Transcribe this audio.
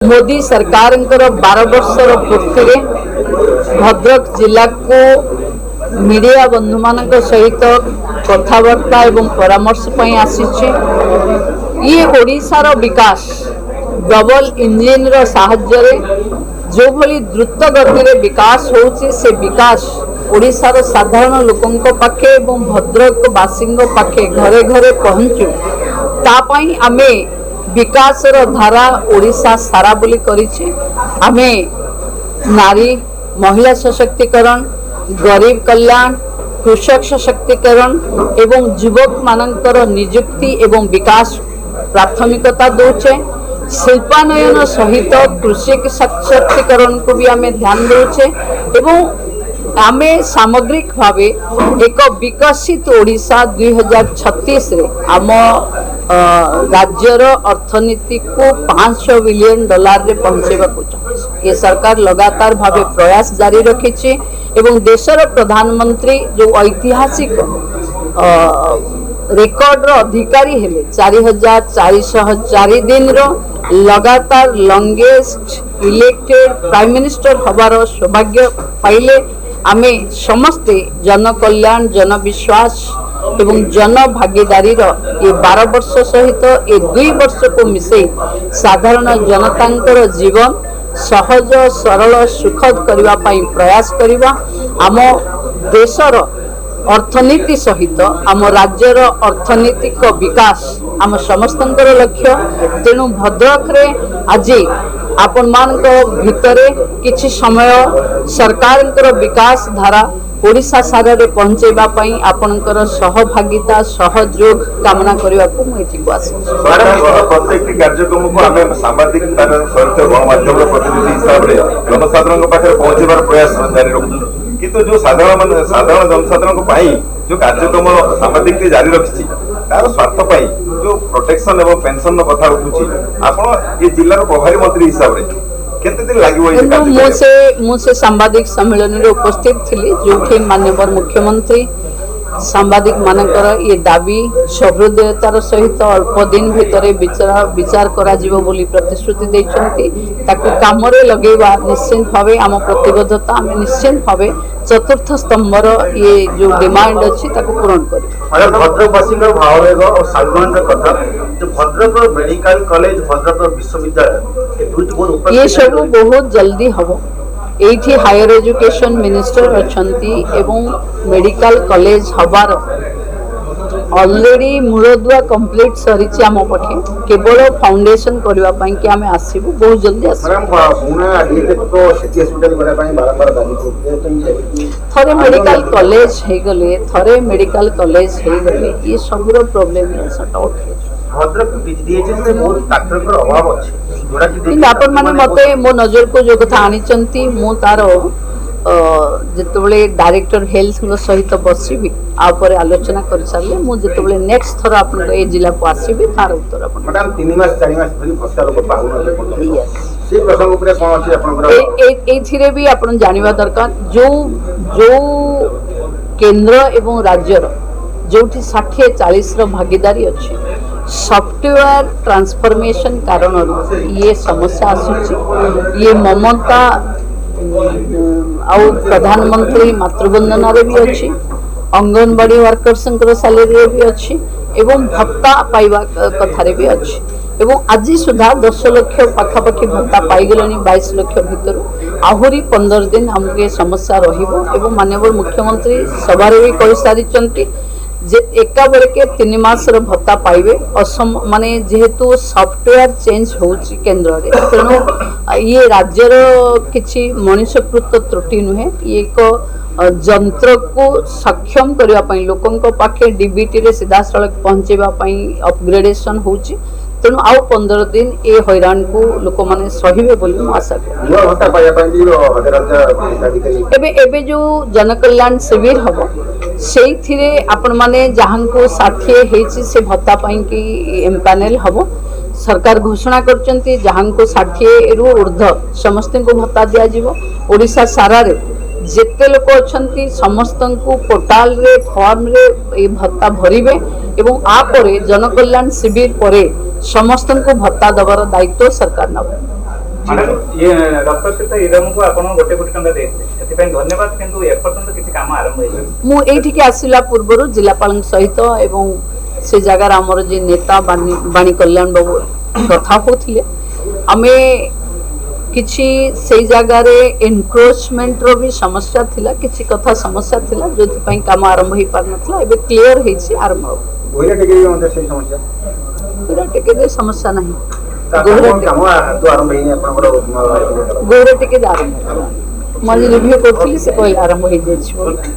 मोदी सरकार 12 वर्षर पूर्ति भद्रक जिला को मीडिया बंधु मान सहित कथबार्ता एवं परामर्श आसी ये ओडिशार विकास डबल इंजिन रो साहाय्य जो भली द्रुत गति रे विकास होउछि से विकास ओडिशार साधारण लोकंक पाखे एवं भद्रक वासिंग पाखे घरे घरे पहुँचू तापाई आमे विकास धारा ओडिशा सारा बोली करिछि। आमे नारी महिला सशक्तिकरण गरीब कल्याण कृषक सशक्तिकरण एवं युवक मानकर नियुक्ति एवं विकास प्राथमिकता दौचे। शिल्पानयन सहित कृषि सशक्तिकरण को भी आमे ध्यान दौचे एवं आमे सामग्रिक भावे एक विकसित ओडिशा 2036 रे आम राज्यर अर्थनीति को $500 बिलियन रे पहुंचेबा को चाहछि। ये सरकार लगातार भावे प्रयास जारी रखिछि एवं देशर प्रधानमंत्री जो ऐतिहासिक रेकर्ड रो अधिकारी हेले 4404 दिन रो लगातार लॉन्गेस्ट इलेक्टेड प्राइम मिनिस्टर हबार सौभाग्य पाइले। आमे समस्ते जन कल्याण जन विश्वास एवं जन भागीदारी ये 12 वर्ष सहित ये 2 वर्ष को मिसे साधारण जनतांकर जीवन सहज सरल सुखद करबा पई प्रयास करिबा। आम देशर अर्थनीति सहित आम राज्यर अर्थनीतिक विकास आम समस्तंकर लक्ष्य। तेणु भद्रक रे आज आपण मान भितरे किछि समय सरकार विकास धारा ओडिशा सारा रे पहुंचेबा पई आपनकर सहभागिता सहयोग कामना करबा को मैं एठी को आसी। प्रत्येक कार्यक्रम को हमें सांबादिक सहित गणमाध्यम प्रतिनिधि हिसाब रे जनसाधारण पाखे पहुंचेबार प्रयास जारी रखु किंतु जो साधारण जनसाधारण पाई जो कार्यक्रम सांबादिक जारी रखिछि तार स्वार्थ पाई जो प्रोटेक्शन एवं पेंशन कथा उठुछि आपण ये जिल्लार प्रभारी मंत्री हिसाब रे केते दिन लागिवो। मुझे सांबादिक सम्मेलन रे उपस्थित थिली जो माननीय मुख्यमंत्री सांबादिक मानकर ये दाबी सहृदयतार सहित अल्प दिन भितर विचार करा जीवो बोली प्रतिश्रुति देछंती ताकू काम रे लगेबा निश्चित भावे आम प्रतिबद्धता आम निश्चित भावे चतुर्थ स्तंभर ये जो डिमांड अछि ताकू पूर्ण करी। भद्रक वासिंग भाववेग और सागवान कथा जो भद्रक मेडिकल कॉलेज भद्रक विश्वविद्यालय ये सब बहुत जल्दी हबो। एठी हायर एजुकेशन मिनिस्टर अच्छंती एवं मेडिकल कॉलेज हबार ऑलरेडी मूलदुआ कंप्लीट सरीची आम पखे केवल फाउंडेशन करबा पई कि आमे आसीबु बहुत जल्दी थरे मेडिकल कॉलेज हे गले थरे मेडिकल कॉलेज हे गले ये सबरो प्रॉब्लम है सट आउट भद्रक बीजीडीएचएस में बहुत डॉक्टर का अभाव अछि। आपण माने मते मो नजर को जो कथा आनिचंती मो तारो जेतबले डायरेक्टर हेल्थ सहित बसिबी आ पर आलोचना कर सारले मो जेतबले नेक्स्ट थर आपण ए जिला को आसीबी तार उत्तर आपण मैडम 3 मास 4 मास धरि प्रचार को पाउन यस से प्रसंग ऊपर कोन अछि आपण ए थिरे भी आपण जानिबा दरकार जो केंद्र एवं राज्यर जोठी 60-40 रो भागीदारी अछि सॉफ्टवेयर ट्रांसफॉर्मेशन कारण ये समस्या आसुची। ये ममता आउ प्रधानमंत्री मातृवंदना रे भी अच्छी अंगनवाड़ी वर्कर्स सैलरी भी अच्छी एवं भत्ता पाइबा कथा रे भी अच्छी एवं आज सुधा 10 लाख पाखापाखि भत्ता पाईगलानी 22 लाख भितर आहुरी 15 दिन हमके समस्या रहिबो एवं माननीय मुख्यमंत्री सभा रे भी कहि सारिचंती जे एका बेर के 3 मास रो भत्ता पाइबे असम माने जेहेतु सॉफ्टवेयर चेंज होउची केंद्र रे तेनो ये राज्यर किछि मनुष्यकृत त्रुटि नुहे ये एक यंत्र को सक्षम करबा पई लोकन को पाखे डीबीटी रे सीधा सड़क पहुंचेबा पई अपग्रेडेशन होउची तेनु आउ 15 दिन ए हैरान को लोक माने सहिबे बोली मु आशा करी। एबे जो जनकल्याण शिविर हबो सेई थिरे आपण माने जहां को 60 हेची से भत्ता पई की एम्पैनल हबो सरकार घोषणा करचंती जहां को 60 रु ऊर्ध्व समस्त को भत्ता दिया जीवो। ओडिशा सारा रे जेते लोक अच्छंती समस्त को पोर्टाल रे फॉर्म रे ए भत्ता भरिबे एवं आ परे जनकल्याण शिविर परे समस्त को भत्ता दबार दायित्व सरकार नब। ମ୍ୟାଡ଼ାମ ଇଏ ରକ୍ତତୀର୍ଥ ଇରମକୁ ଆପଣ 1 କୋଟି ଟଙ୍କା ଦେଇଥିଲେ ସେଥିପାଇଁ ଧନ୍ୟବାଦ କିନ୍ତୁ ଏପର୍ଯ୍ୟନ୍ତ କିଛି କାମ ଆରମ୍ଭ ହେଇନି। ମୁଁ ଏଇଠିକି ଆସିଲା ପୂର୍ବରୁ ଜିଲ୍ଲାପାଳଙ୍କ ସହିତ ଏବଂ ସେ ଜାଗାରେ ଆମର ଯେ ନେତା ବାଣୀ କଲ୍ୟାଣ ବାବୁ କଥା ହେଉଥିଲେ ଆମେ କିଛି ସେଇ ଜାଗାରେ ଏନକ୍ରୋଚମେଣ୍ଟର ବି ସମସ୍ୟା ଥିଲା କିଛି କଥା ସମସ୍ୟା ଥିଲା ଯୋଉଥିପାଇଁ କାମ ଆରମ୍ଭ ହେଇପାରୁନଥିଲା ଏବେ କ୍ଲିୟର ହେଇଛି ଆରମ୍ଭ ହେବ। ଭୂଇଁରେ ଟିକେ ମଧ୍ୟ ସେଇ ସମସ୍ୟା ପୁରା ଟିକେ ସମସ୍ୟା ନାହିଁ କାମ ଆରମ୍ଭ ହେଇନି ଆପଣଙ୍କର ଗୋରେ ଟିକେ ଆରମ୍ଭ ହେଲା ମୁଁ ଆଜି ରିଭ୍ୟୁ କରୁଥିଲି ସେ କହିଲେ ଆରମ୍ଭ ହେଇଯାଇଛି ବୋଲି।